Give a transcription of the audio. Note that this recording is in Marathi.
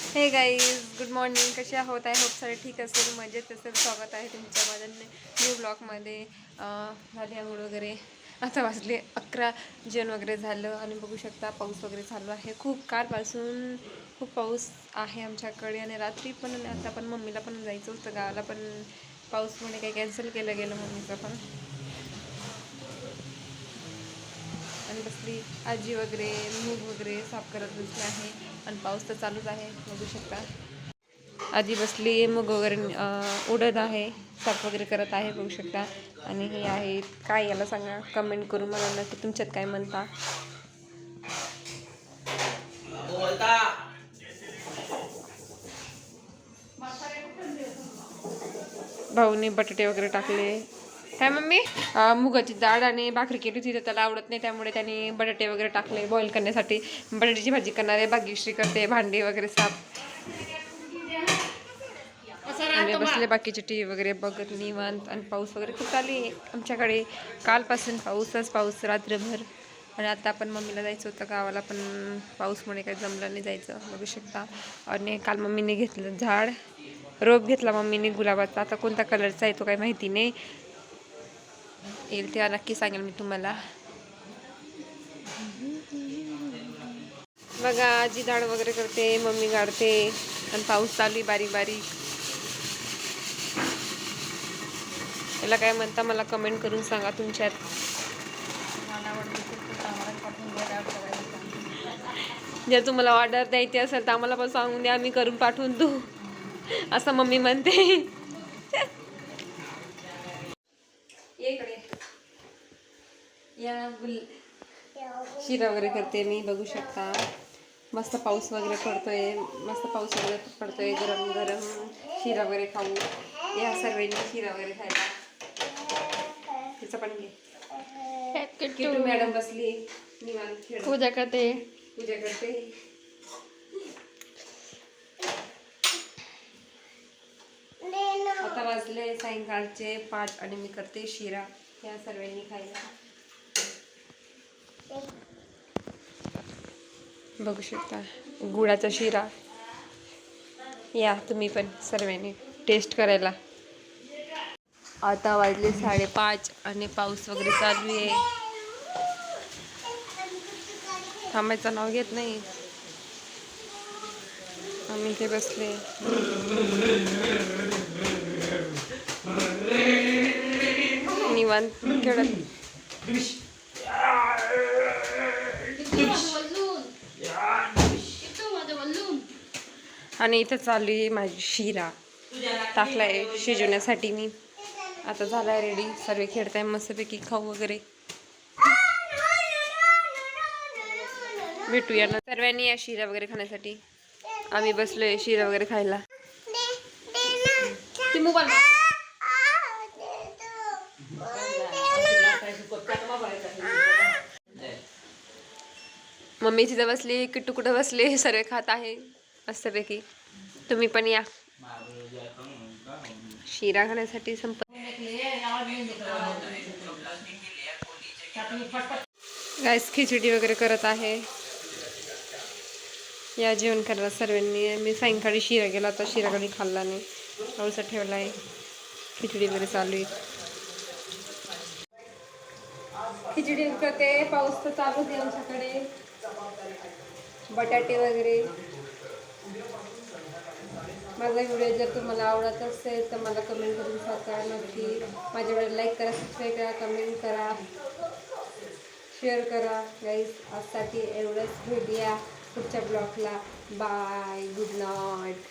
हे गाईज, गुड मॉर्निंग. कसे आहोत? आय होप सारे ठीक असेल, मजेत असेल. स्वागत आहे तुमच्या माझ्या न्यू ब्लॉगमध्ये. झाले आंघोळ वगैरे, आता वाजले 11. जेवण वगैरे झालं आणि बघू शकता पाऊस वगैरे चालू आहे. खूप कालपासून खूप पाऊस आहे आमच्याकडे आणि रात्री पण आणि आता पण. मम्मीला पण जायचं होतं गावाला, पण पाऊसमुळे काही कॅन्सल केलं गेलं मम्मीचं पण. आणि बसली आजी वगैरे मूग वगैरे साफ करत बसले आहे आणि पाऊस तर चालूच आहे, बघू शकता. आजी बसली मूग वगैरे उडत आहे, साफ वगैरे करत आहे, बघू शकता. आणि हे आहे काय, याला सांगा कमेंट करून मला नक्की तुमच्यात काय म्हणता. भाऊने बटाटे वगैरे टाकले. काय मम्मी? मुगाची डाळ आणि भाकरी केली होती तर त्याला आवडत नाही, त्यामुळे त्यांनी बटाटे वगैरे टाकले बॉईल करण्यासाठी. बटाट्याची भाजी करणारे, भाग्यश्री करते भांडी वगैरे साफ. आणि बसले बाकीचे टी व्ही वगैरे बघत निवांत. आणि पाऊस वगैरे खूप चालू आहे आमच्याकडे, कालपासून पाऊसच पाऊस रात्रभर. आणि आता पण मम्मीला जायचं होतं गावाला, पण पाऊसमुळे काही जमलं नाही जायचं, बघू शकता. आणि काल मम्मीने घेतलं झाड, रोप घेतला मम्मीने गुलाबाचा. आता कोणता कलरचा आहे तो काही माहिती नाही, येईल तेव्हा नक्की सांगेल मी तुम्हाला. बघा आजी झाड वगैरे करते, मम्मी गाडते आणि पाऊस चालू आहे बारीक बारीक. याला काय म्हणता मला कमेंट करून सांगा तुमच्यात. जर तुम्हाला ऑर्डर द्यायची असेल तर आम्हाला पण सांगून द्या, आम्ही करून पाठवून देऊ, असं मम्मी म्हणते. या शिरा वगैरे करते मी, बघू शकता. मस्त पाऊस वगैरे पडतोय, मस्त पाऊस वगैरे पडतोय, गरम गरम शिरा वगैरे खाऊ या सर्वांनी, शिरा वगैरे खायला. तिचं पण घे. किट्टू मॅडम बसली निवांत, पूजा करते. आता वाजले सायंकाळचे 5 आणि मी करते शिरा या सर्वांनी खायला. बघू शकता गुळाचा शिरा, या तुम्ही पण सर्वांनी टेस्ट करायला. आता वाजले 5:30 आणि पाऊस वगैरे चालू आहे, थांबायचं नाव घेत नाही. आम्ही इथे बसले निवांत खेळत. आणि इथं चालू आहे माझी शिरा, टाकलाय शिजवण्यासाठी मी. आता झालाय रेडी, सर्व खेळताय मस्तपैकी, खाऊ वगैरे. भेटूया ना सर्वांनी या शिरा वगैरे खाण्यासाठी. आम्ही बसलोय शिरा वगैरे खायला. मम्मी तिथं बसली, किट्टू कुठं बसले, सर्व खात आहे मस्तपैकी. तुम्ही पण या शिरा खाण्यासाठी. गाईस खिचडी वगैरे करत आहे, या जेवण करायला सर्वांनी. मी सायंकाळी शिरा गेला तर शिरा कधी खाल्ला नाही, पावसा ठेवला आहे. खिचडी वगैरे चालू आहे, खिचडी करते. पाऊस तर चालूच आहे आमच्याकडे. बटाटे वगैरे. माझा व्हिडिओ जर तुम्हाला आवडत असेल तर मला कमेंट करून सांगा नक्की. माझ्या व्हिडिओ लाईक करा, सबस्क्राईब करा, कमेंट करा, शेअर करा. गाईज आजसाठी एवढंच, भेटूया पुढच्या ब्लॉगला. Bye, good night.